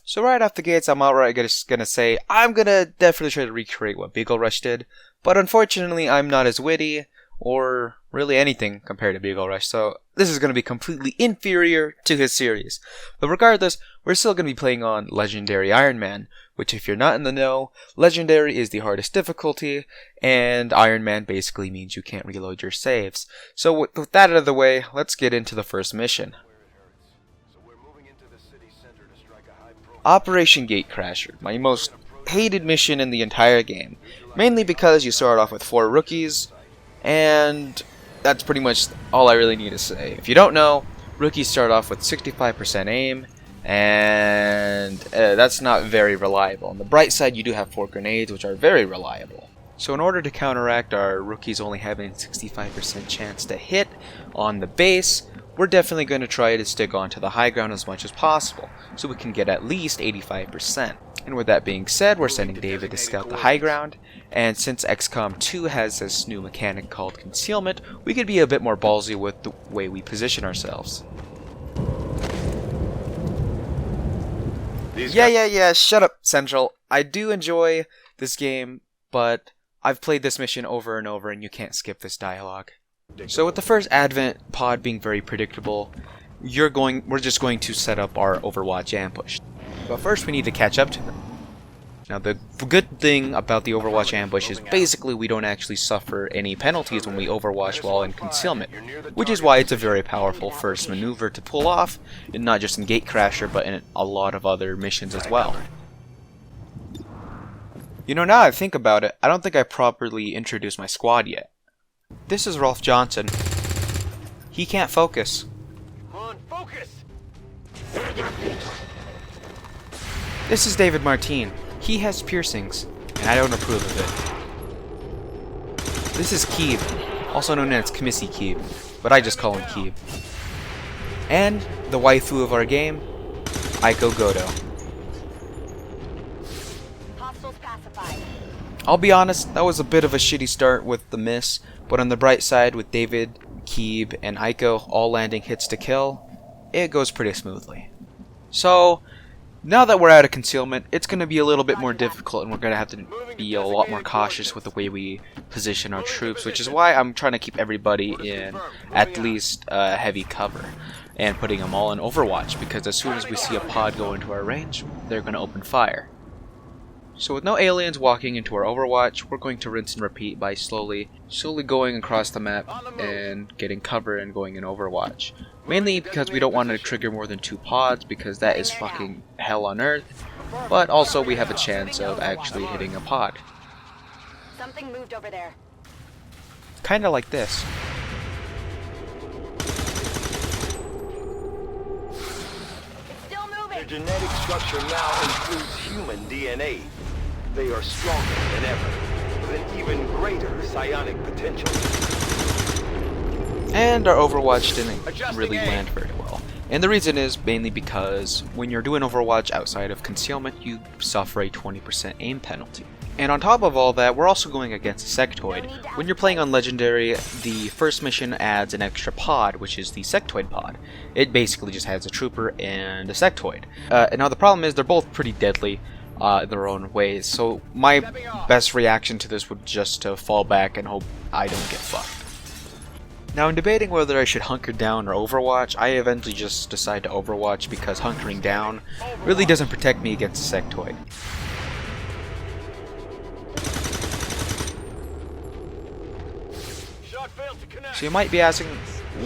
So right off the gates, I'm outright just gonna say, I'm gonna definitely try to recreate what Beagle Rush did, but unfortunately I'm not as witty, or really anything compared to Beagle Rush, so this is gonna be completely inferior to his series. But regardless, we're still gonna be playing on Legendary Ironman, which if you're not in the know, Legendary is the hardest difficulty, and Ironman basically means you can't reload your saves. So with that out of the way, let's get into the first mission. Operation Gatecrasher, my most hated mission in the entire game, mainly because you start off with 4 rookies, and that's pretty much all I really need to say. If you don't know, rookies start off with 65% aim, and that's not very reliable. On the bright side, you do have 4 grenades, which are very reliable. So in order to counteract our rookies only having 65% chance to hit on the base, we're definitely going to try to stick onto the high ground as much as possible, so we can get at least 85%. And with that being said, we're sending David to scout the high ground, and since Xcom 2 has this new mechanic called concealment, we could be a bit more ballsy with the way we position ourselves. Yeah, shut up, Central. I do enjoy this game, but I've played this mission over and over and you can't skip this dialogue. So with the first Advent pod being very predictable, we're just going to set up our Overwatch ambush. But first we need to catch up to them. Now the good thing about the Overwatch ambush is basically we don't actually suffer any penalties when we Overwatch while in concealment, which is why it's a very powerful first maneuver to pull off, and not just in Gatecrasher but in a lot of other missions as well. You know, now I think about it, I don't think I properly introduced my squad yet. This is Rolf Johnson. He can't focus. Come on, focus! This is David Martin. He has piercings, and I don't approve of it. This is Keeb, also known as Kmissy Keeb, but I just call him Keeb. And the waifu of our game, Aiko Goto. I'll be honest, that was a bit of a shitty start with the miss, but on the bright side with David, Keeb, and Aiko all landing hits to kill, it goes pretty smoothly. So, now that we're out of concealment, it's going to be a little bit more difficult and we're going to have to be a lot more cautious with the way we position our troops, which is why I'm trying to keep everybody in at least heavy cover and putting them all in Overwatch, because as soon as we see a pod go into our range, they're going to open fire. So with no aliens walking into our Overwatch, we're going to rinse and repeat by slowly going across the map and getting cover and going in Overwatch. Mainly because we don't want to trigger more than 2 pods, because that is fucking hell on earth, but also we have a chance of actually hitting a pod. Something moved over there. Kinda like this. It's still moving. Their genetic structure now includes human DNA. They are stronger than ever, with an even greater psionic potential. And our Overwatch didn't really land very well. And the reason is mainly because when you're doing Overwatch outside of concealment, you suffer a 20% aim penalty. And on top of all that, we're also going against a sectoid. When you're playing on Legendary, the first mission adds an extra pod, which is the sectoid pod. It basically just has a trooper and a sectoid. And now the problem is they're both pretty deadly in their own ways, so my best reaction to this would just to fall back and hope I don't get fucked. Now in debating whether I should hunker down or Overwatch, I eventually just decide to Overwatch because hunkering down really doesn't protect me against a sectoid. So you might be asking,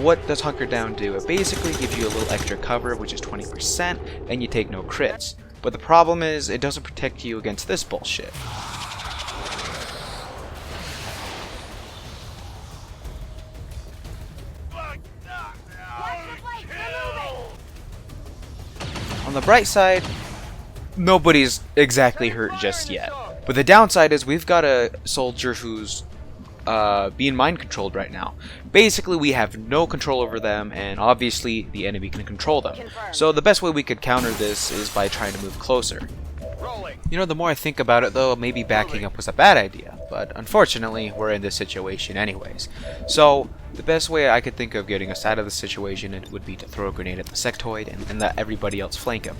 what does hunker down do? It basically gives you a little extra cover, which is 20%, and you take no crits. But the problem is, it doesn't protect you against this bullshit. On the bright side, nobody's exactly hurt just yet. But the downside is we've got a soldier who's being mind controlled right now. Basically, we have no control over them, and obviously the enemy can control them. So the best way we could counter this is by trying to move closer. You know, the more I think about it though, maybe backing up was a bad idea, but unfortunately we're in this situation anyways. So the best way I could think of getting us out of the situation would be to throw a grenade at the sectoid and let everybody else flank him.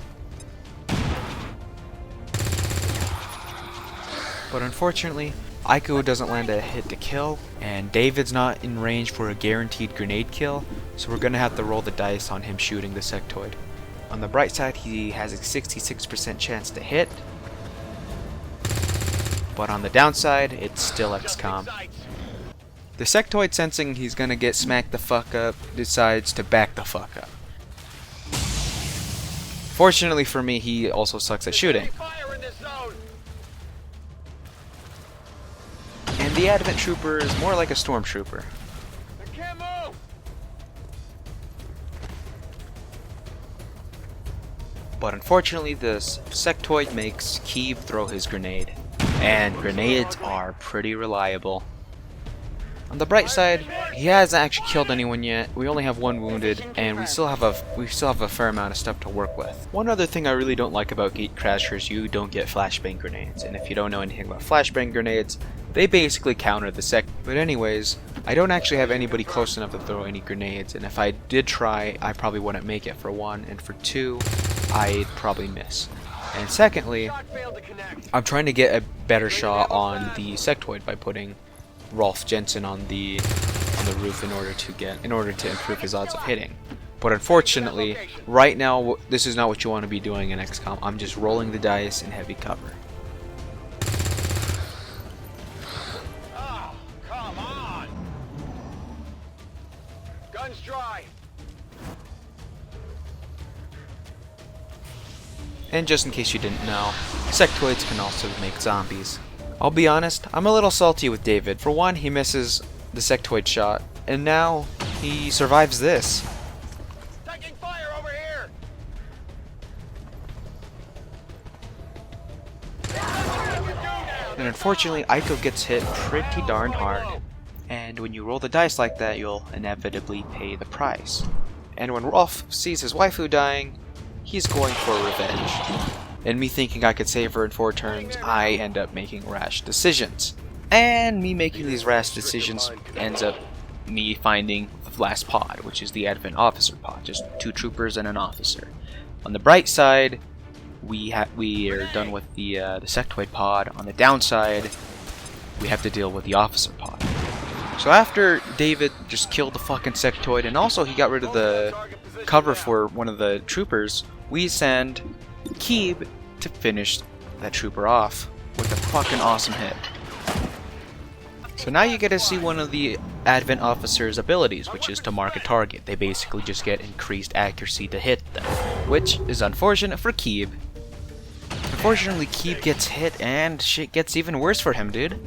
But unfortunately, Aiko doesn't land a hit to kill, and David's not in range for a guaranteed grenade kill, so we're gonna have to roll the dice on him shooting the sectoid. On the bright side, he has a 66% chance to hit, but on the downside, it's still Xcom. The sectoid, sensing he's gonna get smacked the fuck up, decides to back the fuck up. Fortunately for me, he also sucks at shooting. And the Advent Trooper is more like a Stormtrooper. But unfortunately, this sectoid makes Keeb throw his grenade. And grenades are pretty reliable. On the bright side, he hasn't actually killed anyone yet. We only have one wounded, and we still have a fair amount of stuff to work with. One other thing I really don't like about Gate Crashers, you don't get flashbang grenades. And if you don't know anything about flashbang grenades, they basically counter the sec. But anyways, I don't actually have anybody close enough to throw any grenades, and if I did try, I probably wouldn't make it for one, and for two, I'd probably miss. And secondly, I'm trying to get a better shot on the sectoid by putting Rolf Jensen on the roof in order to improve his odds of hitting. But unfortunately, right now this is not what you want to be doing in XCOM. I'm just rolling the dice in heavy cover. Oh, come on! Guns dry. And just in case you didn't know, sectoids can also make zombies. I'll be honest, I'm a little salty with David. For one, he misses the sectoid shot, and now he survives this. Taking fire over here. And unfortunately, Aiko gets hit pretty darn hard. And when you roll the dice like that, you'll inevitably pay the price. And when Rolf sees his waifu dying, he's going for revenge. And me thinking I could save her in 4 turns, I end up making rash decisions. And me making these rash decisions ends up me finding the last pod, which is the Advent Officer pod, just 2 troopers and an officer. On the bright side, we are done with the sectoid pod. On the downside, we have to deal with the officer pod. So after David just killed the fucking sectoid, and also he got rid of the cover for one of the troopers, we send Keeb to finish that trooper off with a fucking awesome hit. So now you get to see one of the Advent Officer's abilities, which is to mark a target. They basically just get increased accuracy to hit them, which is unfortunate for Keeb. Unfortunately, Keeb gets hit and shit gets even worse for him, dude.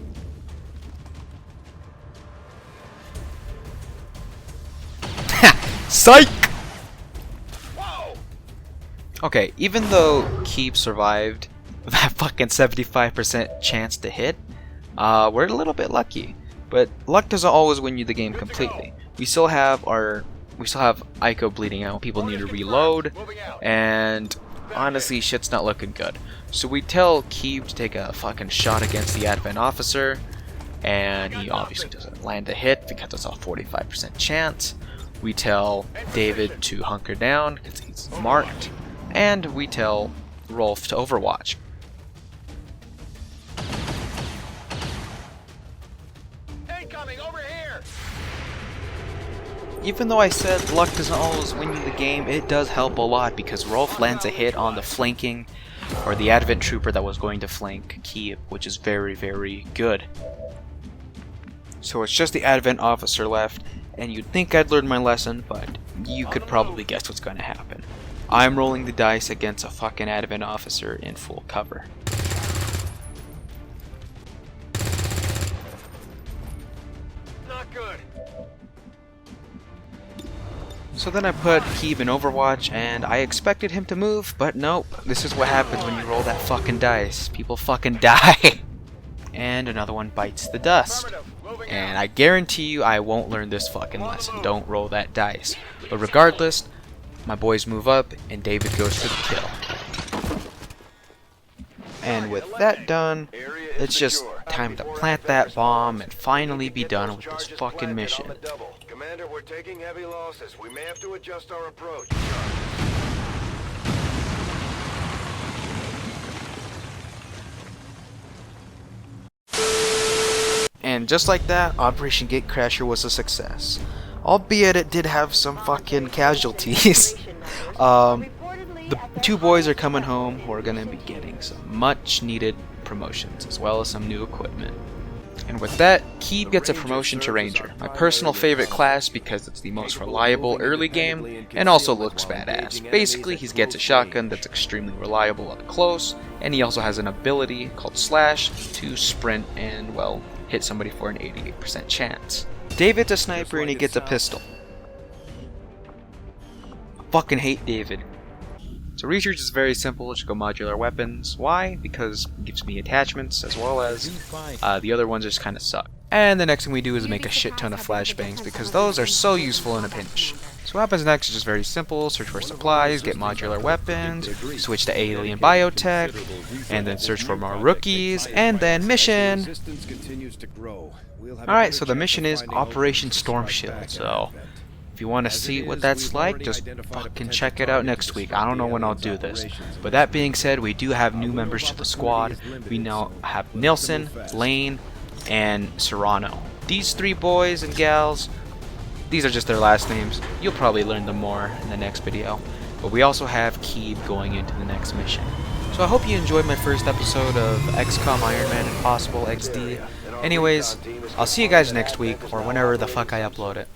Psych! Okay, even though Keeb survived that fucking 75% chance to hit, we're a little bit lucky. But luck doesn't always win you the game completely. We still have Aiko bleeding out. People need to reload, and honestly, shit's not looking good. So we tell Keeb to take a fucking shot against the Advent Officer, and he obviously doesn't land a hit because it's a 45% chance. We tell David to hunker down because he's marked. And we tell Rolf to overwatch. Incoming over here. Even though I said luck doesn't always win you the game, it does help a lot because Rolf lands a hit on the flanking, or the Advent Trooper that was going to flank Keeb, which is very, very good. So it's just the Advent Officer left, and you'd think I'd learned my lesson, but you could probably guess what's going to happen. I'm rolling the dice against a fucking Advent Officer in full cover. Not good. So then I put Keeb in Overwatch, and I expected him to move, but nope. This is what happens when you roll that fucking dice. People fucking die. And another one bites the dust. And I guarantee you I won't learn this fucking lesson. Don't roll that dice. But regardless, my boys move up, and David goes for the kill. And with that done, it's just time to plant that bomb and finally be done with this fucking mission. Commander, we're taking heavy losses. We may have to adjust our approach. And just like that, Operation Gatecrasher was a success. Albeit it did have some fucking casualties. The two boys are coming home who are going to be getting some much needed promotions as well as some new equipment. And with that, Keeb gets a promotion to Ranger, my personal favorite class because it's the most reliable early game and also looks badass. Basically, he gets a shotgun that's extremely reliable up close, and he also has an ability called Slash to sprint and, well, hit somebody for an 88% chance. David's a sniper and he gets a pistol. I fucking hate David. So research is very simple, just go modular weapons. Why? Because it gives me attachments as well as the other ones just kind of suck. And the next thing we do is make a shit ton of flashbangs because those are so useful in a pinch. So what happens next is just very simple, search for supplies, get modular weapons, switch to alien biotech, and then search for more rookies, and then mission! Alright, so the mission is Operation Storm Shield, so if you want to see what that's like, just fucking check it out next week. I don't know when I'll do this. But that being said, we do have new members to the squad. We now have Nilsson, Lane, and Serrano. These three boys and gals, these are just their last names. You'll probably learn them more in the next video. But we also have Keeb going into the next mission. So I hope you enjoyed my first episode of Xcom, Ironman, and Possible XD. Anyways, I'll see you guys next week, or whenever the fuck I upload it.